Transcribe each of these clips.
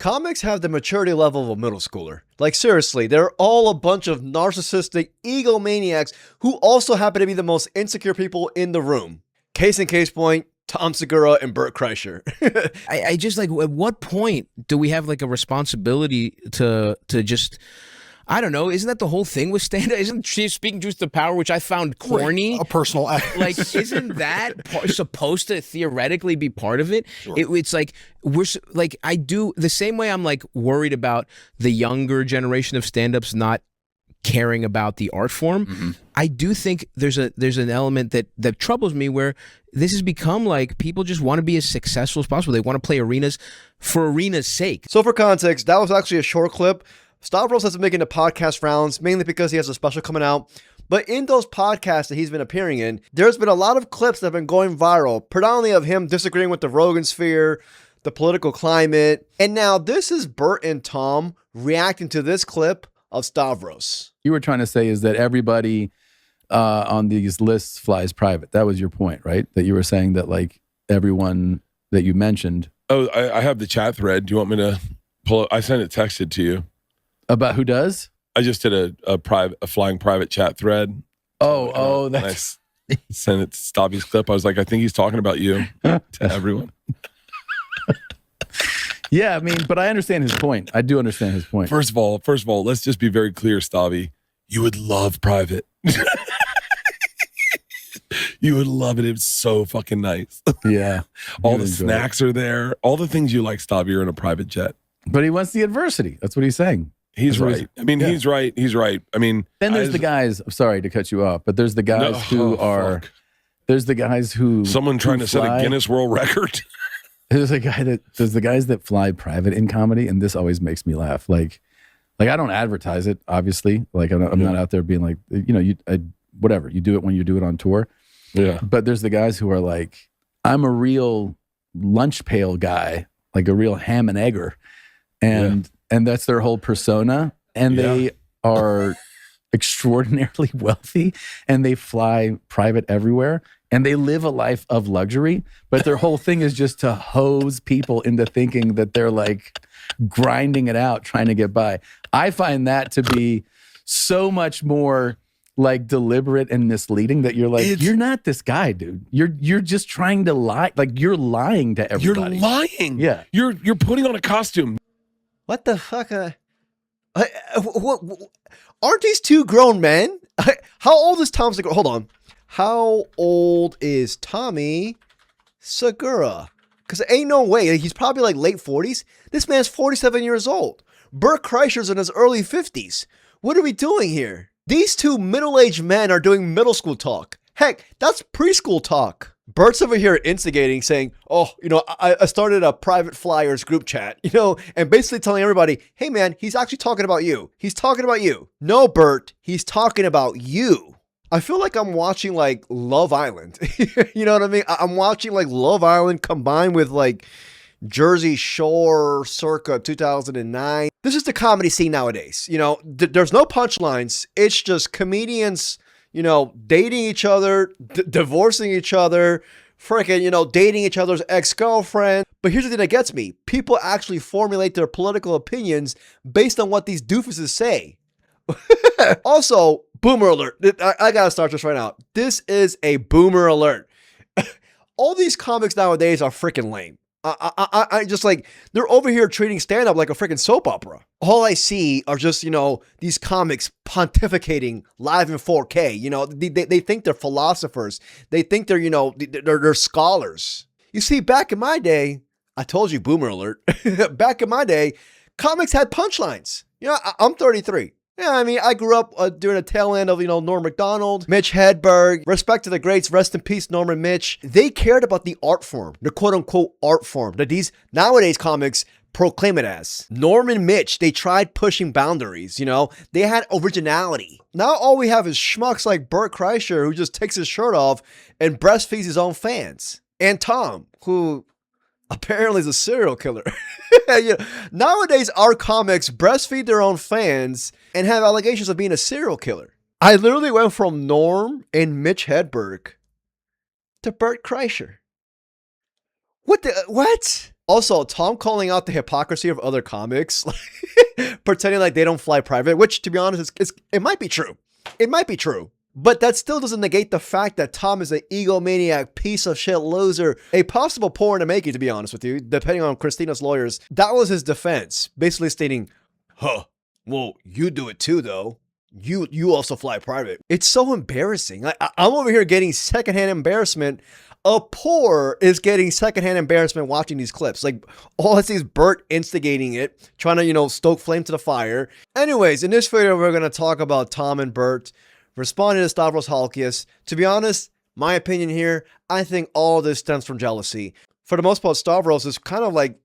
Comics have the maturity level of a middle schooler. Like, seriously, they're all a bunch of narcissistic egomaniacs who also happen to be the most insecure people in the room. Case in case point, Tom Segura and Bert Kreischer. I just like, at what point do we have like a responsibility to just, I don't know, isn't that the whole thing with stand-up? Isn't speaking truth to power, which I found corny? A personal act. Like, isn't that supposed to theoretically be part of it? Sure. It's like, I do the same way I'm like worried about the younger generation of stand-ups not caring about the art form. Mm-hmm. I do think there's an element that troubles me where this has become like people just want to be as successful as possible. They want to play arenas for arena's sake. So for context, that was actually a short clip. Stavros has been making the podcast rounds, mainly because he has a special coming out. But in those podcasts that he's been appearing in, there's been a lot of clips that have been going viral, predominantly of him disagreeing with the Rogansphere, the political climate. And now this is Bert and Tom reacting to this clip of Stavros. You were trying to say is that everybody on these lists flies private. That was your point, right? That you were saying that like everyone that you mentioned. Oh, I have the chat thread. Do you want me to pull it? I sent it texted to you. About who does? I just did a flying private chat thread. Oh, that's... I sent it to Stabby's clip. I was like, I think he's talking about you to everyone. Yeah, I mean, but I understand his point. I do understand his point. First of all, let's just be very clear, Stabby. You would love private. You would love it. It's so fucking nice. Yeah. All the snacks are there. All the things you like, Stabby, are in a private jet. But he wants the adversity. That's what he's saying. He's right. I mean, he's right. He's right. I mean, then there's the guys. I'm sorry to cut you off, but there's the guys who are. Fuck. There's the guys who. Someone trying to set a Guinness World Record. There's the guys that fly private in comedy, and this always makes me laugh. Like I don't advertise it, obviously. Like I'm not out there being like, whatever. You do it when you do it on tour. Yeah. But there's the guys who are like, I'm a real lunch pail guy, like a real ham and egger, and that's their whole persona. And they are extraordinarily wealthy, and they fly private everywhere. And they live a life of luxury, but their whole thing is just to hose people into thinking that they're like grinding it out, trying to get by. I find that to be so much more like deliberate and misleading that you're like, you're not this guy, dude. You're just trying to lie. Like you're lying to everybody. You're lying. Yeah. You're putting on a costume. What the fuck? Aren't these two grown men? How old is Tom Segura? Hold on. How old is Tommy Segura? Because ain't no way. He's probably like late 40s. This man's 47 years old. Bert Kreischer's in his early 50s. What are we doing here? These two middle-aged men are doing middle school talk. Heck, that's preschool talk. Bert's over here instigating, saying, I started a private flyers group chat, and basically telling everybody, hey man, he's actually talking about you. He's talking about you. No, Bert, he's talking about you. I feel like I'm watching like Love Island. You know what I mean? I'm watching like Love Island combined with like Jersey Shore circa 2009. This is the comedy scene nowadays. There's no punchlines. It's just comedians, dating each other, divorcing each other, freaking, dating each other's ex-girlfriend. But here's the thing that gets me. People actually formulate their political opinions based on what these doofuses say. Also, boomer alert. I gotta start this right now. This is a boomer alert. All these comics nowadays are freaking lame. I just like, they're over here treating stand-up like a freaking soap opera. All I see are just, these comics pontificating live in 4K. They think they're philosophers. They think they're, they're scholars. You see, back in my day, I told you, boomer alert. Back in my day, comics had punchlines. I'm 33. Yeah, I mean, I grew up during the tail end of, Norm Macdonald, Mitch Hedberg. Respect to the greats. Rest in peace, Norm and Mitch. They cared about the art form, the quote-unquote art form that these nowadays comics proclaim it as. Norm and Mitch, they tried pushing boundaries, They had originality. Now all we have is schmucks like Bert Kreischer, who just takes his shirt off and breastfeeds his own fans. And Tom, who apparently is a serial killer. Nowadays, our comics breastfeed their own fans and have allegations of being a serial killer. I literally went from Norm and Mitch Hedberg to Bert Kreischer. What? Also, Tom calling out the hypocrisy of other comics, pretending like they don't fly private, which, to be honest, it might be true. It might be true. But that still doesn't negate the fact that Tom is an egomaniac, piece of shit loser, a possible porn to make it, to be honest with you, depending on Christina's lawyers. That was his defense, basically stating, well, you do it too, though. You also fly private. It's so embarrassing. I'm over here getting secondhand embarrassment. A poor is getting secondhand embarrassment watching these clips. Like, all I see is Bert instigating it, trying to, stoke flame to the fire. Anyways, in this video, we're going to talk about Tom and Bert responding to Stavros Halkias. To be honest, my opinion here, I think all this stems from jealousy. For the most part, Stavros is kind of like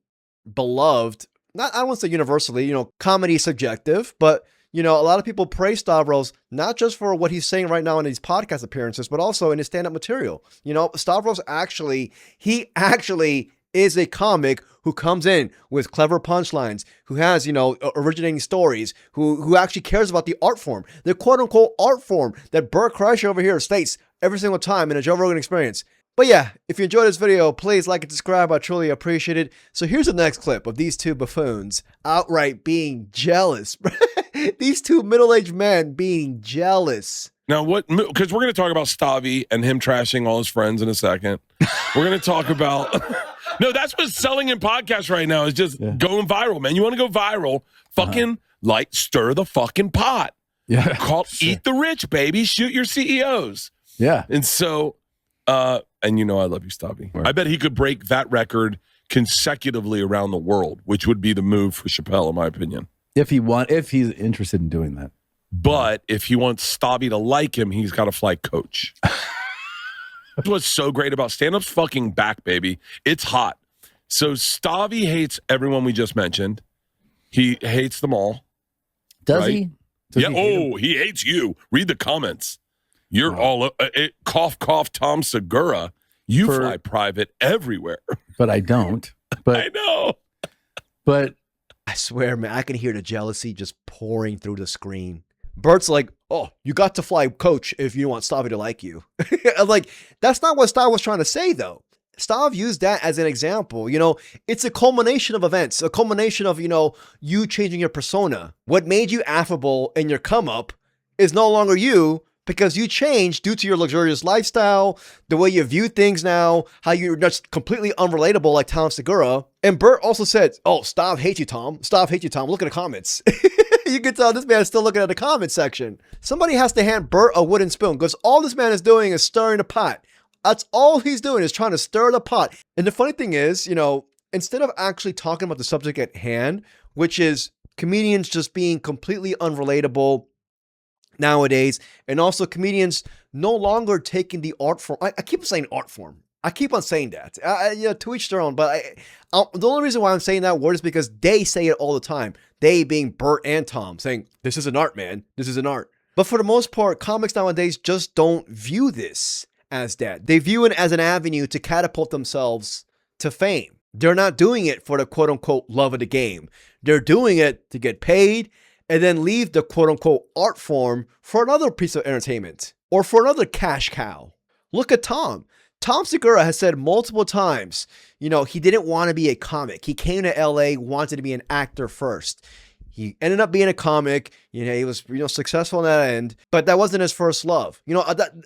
beloved. I don't want to say universally, comedy is subjective, but a lot of people praise Stavros, not just for what he's saying right now in these podcast appearances, but also in his stand-up material. Stavros actually is a comic who comes in with clever punchlines, who has, originating stories, who actually cares about the art form, the quote-unquote art form that Bert Kreischer over here states every single time in a Joe Rogan Experience. But yeah, if you enjoyed this video, please like and subscribe. I truly appreciate it. So here's the next clip of these two buffoons outright being jealous. These two middle-aged men being jealous. Now, because we're going to talk about Stavi and him trashing all his friends in a second. We're going to talk about... No, that's what's selling in podcasts right now is just going viral, man. You want to go viral, fucking stir the fucking pot. Yeah. Eat the rich, baby. Shoot your CEOs. Yeah. And so... and I love you, Stavi. I bet he could break that record consecutively around the world, which would be the move for Chappelle, in my opinion. If he's interested in doing that. But if he wants Stavi to like him, he's got to fly coach. That's what's so great about stand-up's fucking back, baby. It's hot. So Stavi hates everyone we just mentioned. He hates them all. Does he? He hates you. Read the comments. You're all cough, cough, Tom Segura. You fly private everywhere. But I don't. But I know. But I swear, man, I can hear the jealousy just pouring through the screen. Bert's like, oh, you got to fly coach if you want Stavi to like you. I'm like, that's not what Stav was trying to say, though. Stav used that as an example. It's a culmination of events, a culmination of, you changing your persona. What made you affable in your come up is no longer you, because you changed due to your luxurious lifestyle, the way you view things now, how you're just completely unrelatable like Tom Segura. And Bert also said, oh, Stav hates you, Tom. Stav hates you, Tom. Look at the comments. You can tell this man is still looking at the comment section. Somebody has to hand Bert a wooden spoon because all this man is doing is stirring the pot. That's all he's doing is trying to stir the pot. And the funny thing is, instead of actually talking about the subject at hand, which is comedians just being completely unrelatable nowadays, and also comedians no longer taking the art form. I keep saying art form. I keep on saying that. To each their own. But the only reason why I'm saying that word is because they say it all the time. They being Bert and Tom saying, this is an art, man. This is an art. But for the most part, comics nowadays just don't view this as that. They view it as an avenue to catapult themselves to fame. They're not doing it for the quote unquote love of the game. They're doing it to get paid and then leave the quote unquote art form for another piece of entertainment or for another cash cow. Look at Tom. Tom Segura has said multiple times, he didn't want to be a comic. He came to LA, wanted to be an actor first. He ended up being a comic. He was, successful in that end, but that wasn't his first love.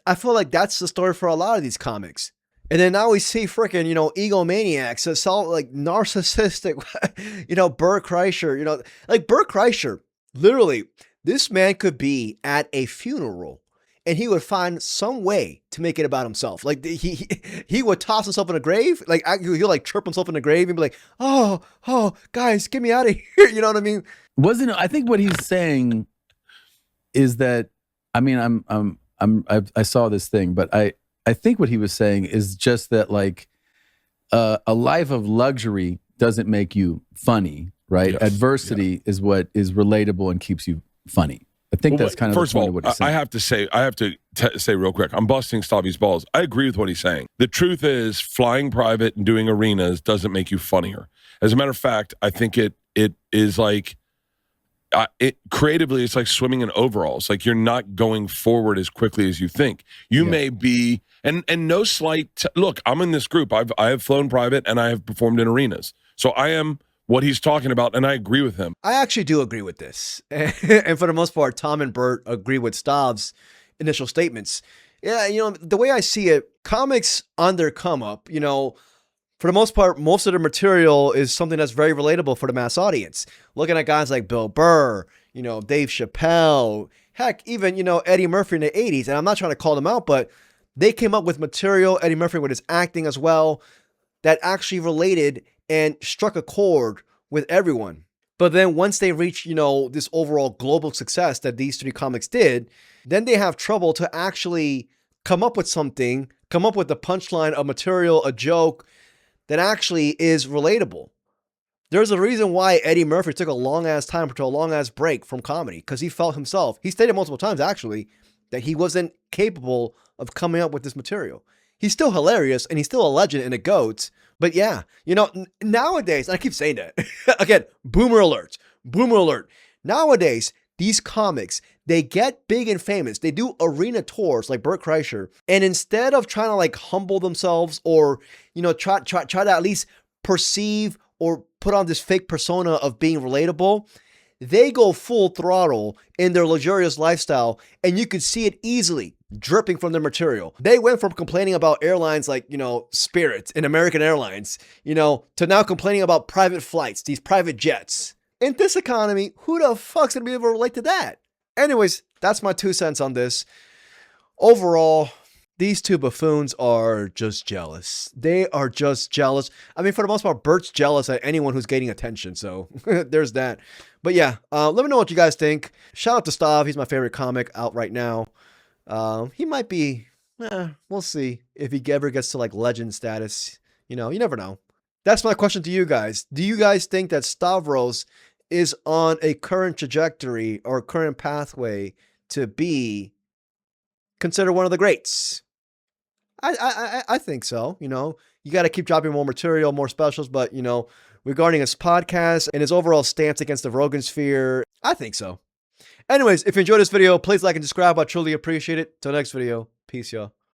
I feel like that's the story for a lot of these comics. And then now we see freaking, egomaniacs, like narcissistic, Bert Kreischer, like Bert Kreischer, literally, this man could be at a funeral and he would find some way to make it about himself. Like he would toss himself in a grave. Like he'll like chirp himself in the grave and be like, oh, guys, get me out of here. You know what I mean? I think what he's saying is that, I saw this thing, but I think what he was saying is just that like a life of luxury doesn't make you funny, right? Yes. Adversity is what is relatable and keeps you funny. I think that's kind of first the point of all, what he's saying. I have to say real quick, I'm busting Stavi's balls. I agree with what he's saying. The truth is, flying private and doing arenas doesn't make you funnier. As a matter of fact, I think it is like creatively, it's like swimming in overalls. Like you're not going forward as quickly as you think. You may be, and no slight. Look, I'm in this group. I have flown private and I have performed in arenas. So I am what he's talking about, and I agree with him. I actually do agree with this. And for the most part, Tom and Bert agree with Stav's initial statements. Yeah, the way I see it, comics on their come up, for the most part, most of the material is something that's very relatable for the mass audience. Looking at guys like Bill Burr, Dave Chappelle, heck, even, Eddie Murphy in the 80s. And I'm not trying to call them out, but they came up with material, Eddie Murphy with his acting as well, that actually related and struck a chord with everyone. But then once they reach, this overall global success that these three comics did, then they have trouble to actually come up with something, come up with a punchline, a material, a joke that actually is relatable. There's a reason why Eddie Murphy took a long-ass time to a long-ass break from comedy, because he felt himself, he stated multiple times actually, that he wasn't capable of coming up with this material. He's still hilarious, and he's still a legend and a GOAT, but yeah, nowadays, and I keep saying that, again, boomer alert. Nowadays, these comics, they get big and famous. They do arena tours like Bert Kreischer. And instead of trying to like humble themselves or, try to at least perceive or put on this fake persona of being relatable, they go full throttle in their luxurious lifestyle. And you could see it easily dripping from their material. They went from complaining about airlines like, Spirit and American Airlines, to now complaining about private flights, these private jets. In this economy, who the fuck's gonna be able to relate to that? Anyways, that's my 2 cents on this. Overall, these two buffoons are just jealous. They are just jealous. I mean, for the most part, Bert's jealous at anyone who's getting attention, so there's that. But yeah, let me know what you guys think. Shout out to Stav. He's my favorite comic out right now. He might be, we'll see if he ever gets to like legend status. You never know. That's my question to you guys. Do you guys think that Stavros is on a current trajectory or current pathway to be considered one of the greats? I think so. You got to keep dropping more material, more specials, but regarding his podcast and his overall stance against the Rogansphere, I think so. Anyways, if you enjoyed this video, please like and subscribe. I truly appreciate it. Till next video, peace, y'all.